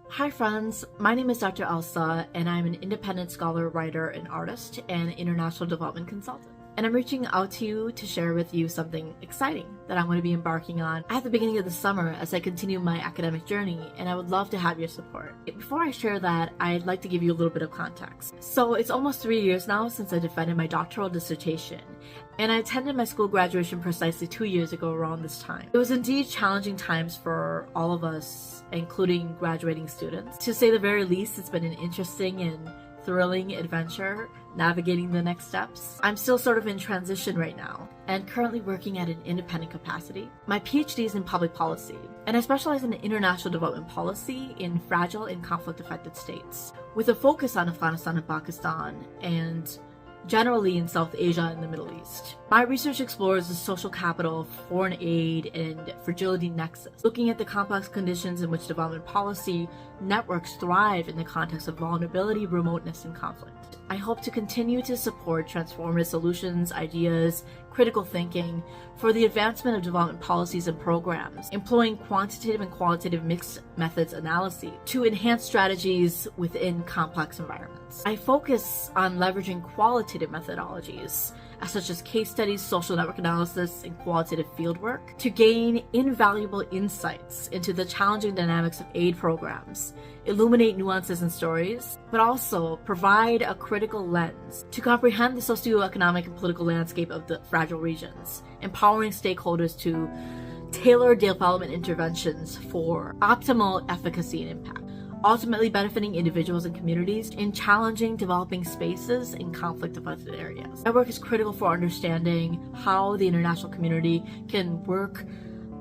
Hi friends, my name is Dr. Elsa and I'm an independent scholar, writer, and artist and international development consultant. And I'm reaching out to you to share with you something exciting that I'm going to be embarking on at the beginning of the summer as I continue my academic journey, and I would love to have your support. Before I share that, I'd like to give you a little bit of context. So it's almost 3 years now since I defended my doctoral dissertation, and I attended my school graduation precisely 2 years ago around this time. It was indeed challenging times for all of us, including graduating students. To say the very least, it's been an interesting and thrilling adventure navigating the next steps. I'm still sort of in transition right now and currently working at an independent capacity. My PhD is in public policy, and I specialize in international development policy in fragile and conflict-affected states, with a focus on Afghanistan and Pakistan, and generally in South Asia and the Middle East. My research explores the social capital of foreign aid and fragility nexus, looking at the complex conditions in which development policy networks thrive in the context of vulnerability, remoteness, and conflict. I hope to continue to support transformative solutions, ideas, critical thinking for the advancement of development policies and programs, employing quantitative and qualitative mixed methods analysis to enhance strategies within complex environments. I focus on leveraging qualitative methodologies, such as case studies, social network analysis, and qualitative fieldwork, to gain invaluable insights into the challenging dynamics of aid programs, illuminate nuances and stories, but also provide a critical lens to comprehend the socioeconomic and political landscape of the fragile regions, empowering stakeholders to tailor development interventions for optimal efficacy and impact, ultimately benefiting individuals and communities in challenging developing spaces in conflict-affected areas. My work is critical for understanding how the international community can work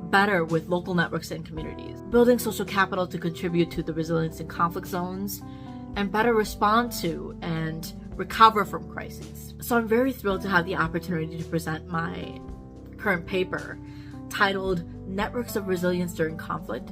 better with local networks and communities, building social capital to contribute to the resilience in conflict zones, and better respond to and recover from crises. So I'm very thrilled to have the opportunity to present my current paper titled Networks of Resilience During Conflict,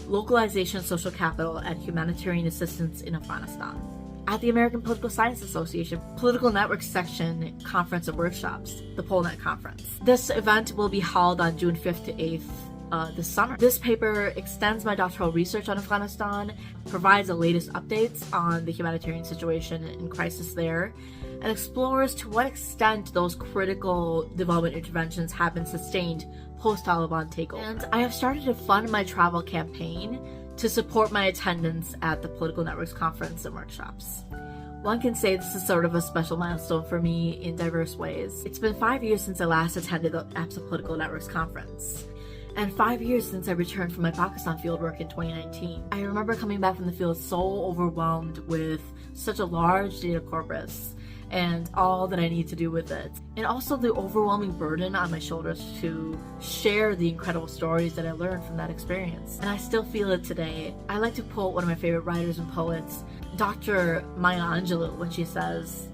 Localization of Social Capital and Humanitarian Assistance in Afghanistan at the American Political Science Association Political Networks Section Conference and Workshops, the POLNet Conference. This event will be held on June 5th to 8th this summer. This paper extends my doctoral research on Afghanistan, provides the latest updates on the humanitarian situation and crisis there, and explores to what extent those critical development interventions have been sustained post-Taliban takeover. And I have started to fund my travel campaign to support my attendance at the Political Networks Conference and workshops. One can say this is sort of a special milestone for me in diverse ways. It's been 5 years since I last attended the APSA Political Networks Conference, and 5 years since I returned from my Pakistan fieldwork in 2019. I remember coming back from the field so overwhelmed with such a large data corpus and all that I need to do with it, and also the overwhelming burden on my shoulders to share the incredible stories that I learned from that experience. And I still feel it today. I like to quote one of my favorite writers and poets, Dr. Maya Angelou, when she says,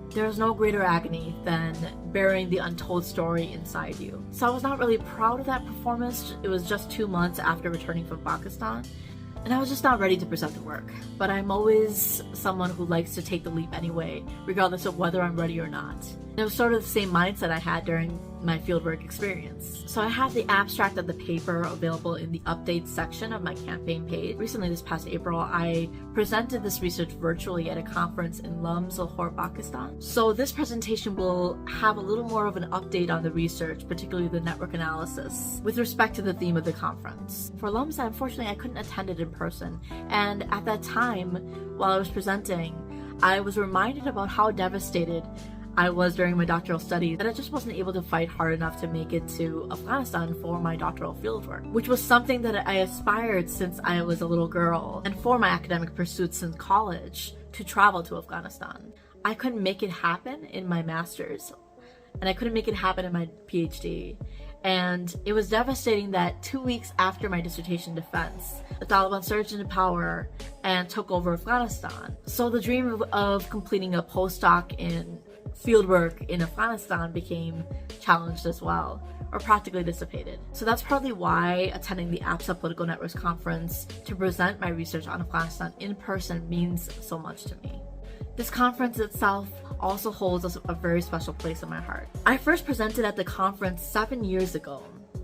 "There is no greater agony than bearing the untold story inside you." So I was not really proud of that performance. It was just 2 months after returning from Pakistan, and I was just not ready to present the work. But I'm always someone who likes to take the leap anyway, regardless of whether I'm ready or not. And it was sort of the same mindset I had during my fieldwork experience. So I have the abstract of the paper available in the updates section of my campaign page. Recently, this past April, I presented this research virtually at a conference in Lums, Lahore, Pakistan. So this presentation will have a little more of an update on the research, particularly the network analysis, with respect to the theme of the conference. For Lums, unfortunately, I couldn't attend it in person. And at that time, while I was presenting, I was reminded about how devastated I was during my doctoral studies, that I just wasn't able to fight hard enough to make it to Afghanistan for my doctoral fieldwork, which was something that I aspired since I was a little girl, and for my academic pursuits in college, to travel to Afghanistan. I couldn't make it happen in my master's, and I couldn't make it happen in my PhD. And it was devastating that 2 weeks after my dissertation defense, the Taliban surged into power and took over Afghanistan. So the dream of completing a postdoc in fieldwork in Afghanistan became challenged as well, or practically dissipated. So that's partly why attending the APSA Political Networks Conference to present my research on Afghanistan in person means so much to me. This conference itself also holds a very special place in my heart. I first presented at the conference 7 years ago,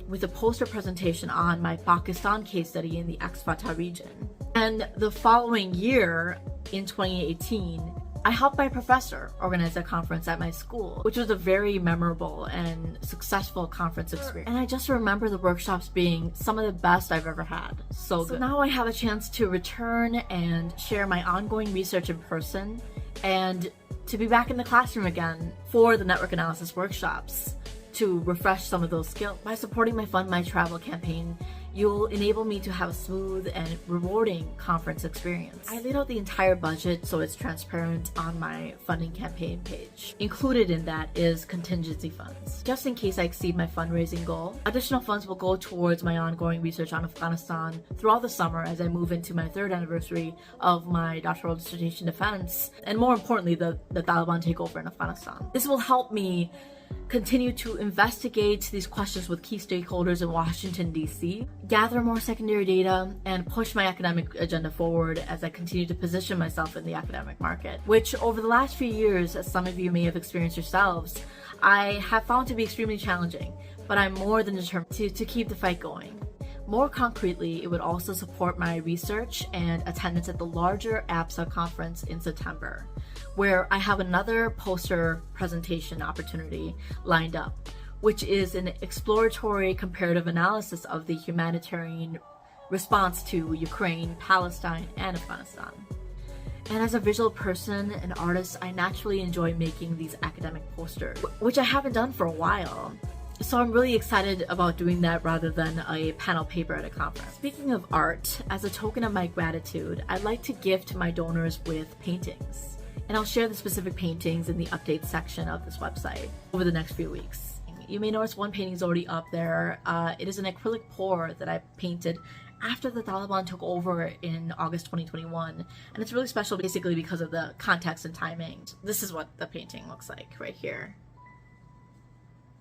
with a poster presentation on my Pakistan case study in the ex-Fatah region. And the following year, in 2018, I helped my professor organize a conference at my school, which was a very memorable and successful conference experience. And I just remember the workshops being some of the best I've ever had. So good. So now I have a chance to return and share my ongoing research in person and to be back in the classroom again for the network analysis workshops to refresh some of those skills. By supporting my Fund My Travel campaign, you'll enable me to have a smooth and rewarding conference experience. I laid out the entire budget so it's transparent on my funding campaign page. Included in that is contingency funds. Just in case I exceed my fundraising goal, additional funds will go towards my ongoing research on Afghanistan throughout the summer as I move into my 3rd anniversary of my doctoral dissertation defense, and more importantly, the Taliban takeover in Afghanistan. This will help me continue to investigate these questions with key stakeholders in Washington, D.C., gather more secondary data, and push my academic agenda forward as I continue to position myself in the academic market, which over the last few years, as some of you may have experienced yourselves, I have found to be extremely challenging, but I'm more than determined to keep the fight going. More concretely, it would also support my research and attendance at the larger APSA conference in September, where I have another poster presentation opportunity lined up, which is an exploratory comparative analysis of the humanitarian response to Ukraine, Palestine, and Afghanistan. And as a visual person and artist, I naturally enjoy making these academic posters, which I haven't done for a while. So I'm really excited about doing that rather than a panel paper at a conference. Speaking of art, as a token of my gratitude, I'd like to gift my donors with paintings. And I'll share the specific paintings in the update section of this website over the next few weeks. You may notice one painting is already up there. It is an acrylic pour that I painted after the Taliban took over in August 2021. And it's really special basically because of the context and timing. This is what the painting looks like right here.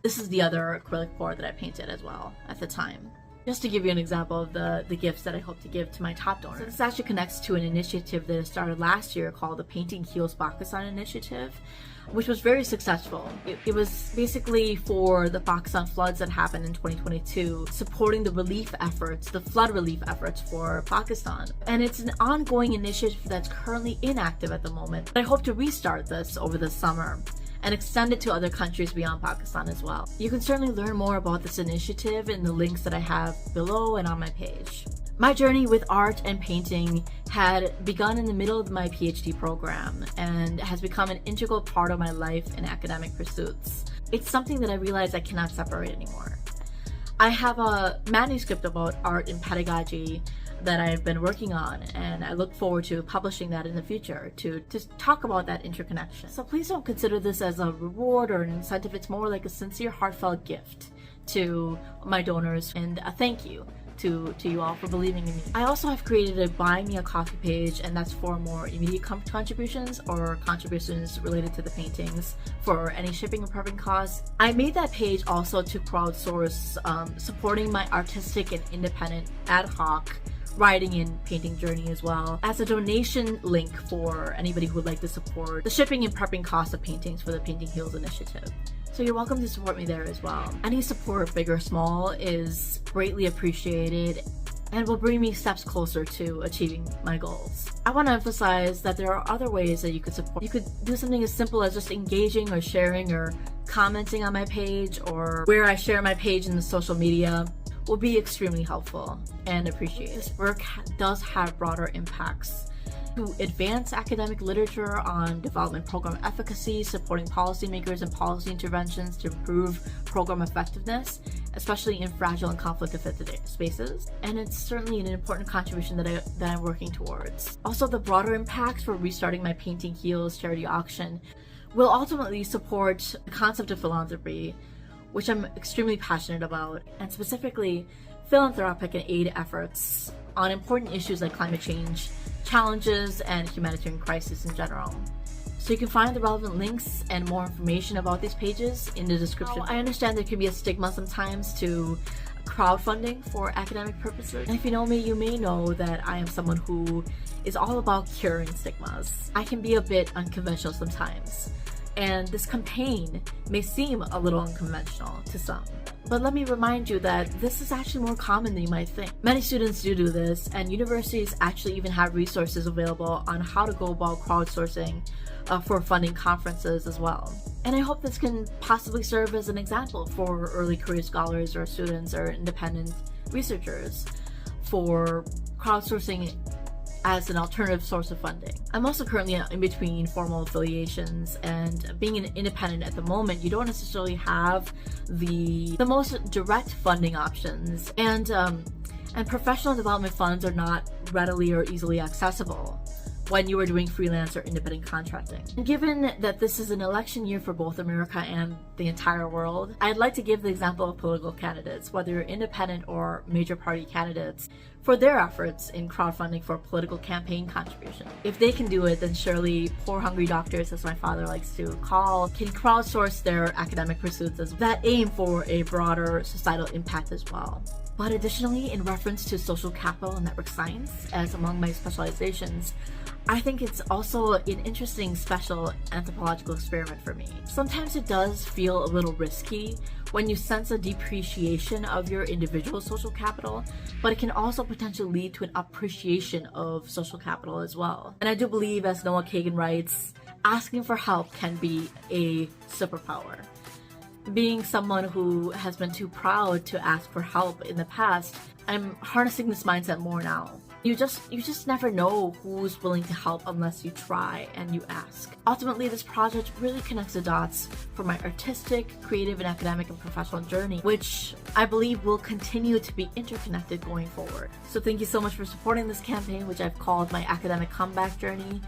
This is the other acrylic pour that I painted as well at the time. Just to give you an example of the gifts that I hope to give to my top donors. So this actually connects to an initiative that I started last year called the Painting Heals Pakistan initiative, which was very successful. It was basically for the Pakistan floods that happened in 2022, supporting the relief efforts, the flood relief efforts for Pakistan. And it's an ongoing initiative that's currently inactive at the moment. I hope to restart this over the summer and extend it to other countries beyond Pakistan as well. You can certainly learn more about this initiative in the links that I have below and on my page. My journey with art and painting had begun in the middle of my PhD program and has become an integral part of my life and academic pursuits. It's something that I realize I cannot separate anymore. I have a manuscript about art and pedagogy that I've been working on, and I look forward to publishing that in the future to talk about that interconnection. So please don't consider this as a reward or an incentive. It's more like a sincere, heartfelt gift to my donors and a thank you to you all for believing in me. I also have created a Buy Me a Coffee page, and that's for more immediate contributions or contributions related to the paintings for any shipping and prepping costs. I made that page also to crowdsource supporting my artistic and independent ad hoc writing and painting journey as well as a donation link for anybody who would like to support the shipping and prepping costs of paintings for the Painting Heals initiative. So you're welcome to support me there as well. Any support, big or small, is greatly appreciated and will bring me steps closer to achieving my goals. I want to emphasize that there are other ways that you could support. You could do something as simple as just engaging or sharing or commenting on my page, or where I share my page in the social media will be extremely helpful and appreciated. This work does have broader impacts to advance academic literature on development program efficacy, supporting policymakers and policy interventions to improve program effectiveness, especially in fragile and conflict-affected spaces. And it's certainly an important contribution that I'm working towards. Also, the broader impact for restarting my Painting Heals charity auction will ultimately support the concept of philanthropy, which I'm extremely passionate about, and specifically philanthropic and aid efforts on important issues like climate change, challenges, and humanitarian crisis in general. So you can find the relevant links and more information about these pages in the description. I understand there can be a stigma sometimes to crowdfunding for academic purposes. And if you know me, you may know that I am someone who is all about curing stigmas. I can be a bit unconventional sometimes. And this campaign may seem a little unconventional to some. But let me remind you that this is actually more common than you might think. Many students do this, and universities actually even have resources available on how to go about crowdsourcing for funding conferences as well. And I hope this can possibly serve as an example for early career scholars or students or independent researchers for crowdsourcing as an alternative source of funding. I'm also currently in between formal affiliations, and being an independent at the moment, you don't necessarily have the most direct funding options, and professional development funds are not readily or easily accessible when you are doing freelance or independent contracting. And given that this is an election year for both America and the entire world, I'd like to give the example of political candidates, whether you're independent or major party candidates, for their efforts in crowdfunding for political campaign contribution. If they can do it, then surely poor hungry doctors, as my father likes to call, can crowdsource their academic pursuits that aim for a broader societal impact as well. But additionally, in reference to social capital and network science, as among my specializations, I think it's also an interesting special anthropological experiment for me. Sometimes it does feel a little risky when you sense a depreciation of your individual social capital, but it can also potentially lead to an appreciation of social capital as well. And I do believe, as Noah Kagan writes, asking for help can be a superpower. Being someone who has been too proud to ask for help in the past, I'm harnessing this mindset more now. You just never know who's willing to help unless you try and you ask. Ultimately, this project really connects the dots for my artistic, creative, and academic and professional journey, which I believe will continue to be interconnected going forward. So thank you so much for supporting this campaign, which I've called my academic comeback journey.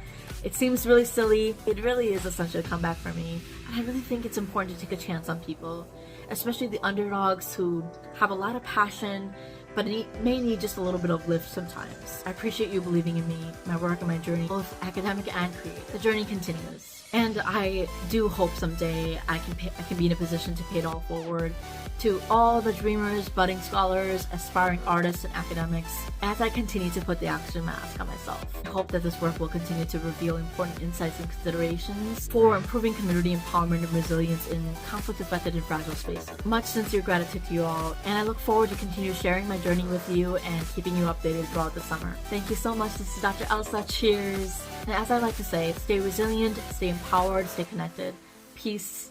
It seems really silly. It really is essentially a comeback for me. And I really think it's important to take a chance on people, especially the underdogs who have a lot of passion, but may need just a little bit of lift sometimes. I appreciate you believing in me, my work, and my journey, both academic and creative. The journey continues. And I do hope someday I can be in a position to pay it all forward to all the dreamers, budding scholars, aspiring artists, and academics as I continue to put the oxygen mask on myself. I hope that this work will continue to reveal important insights and considerations for improving community empowerment and resilience in conflict-affected and fragile spaces. Much sincere gratitude to you all, and I look forward to continue sharing my journey with you and keeping you updated throughout the summer. Thank you so much. This is Dr. Elsa. Cheers! And as I like to say, stay resilient, stay empowered, stay connected. Peace,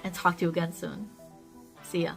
and talk to you again soon. See ya.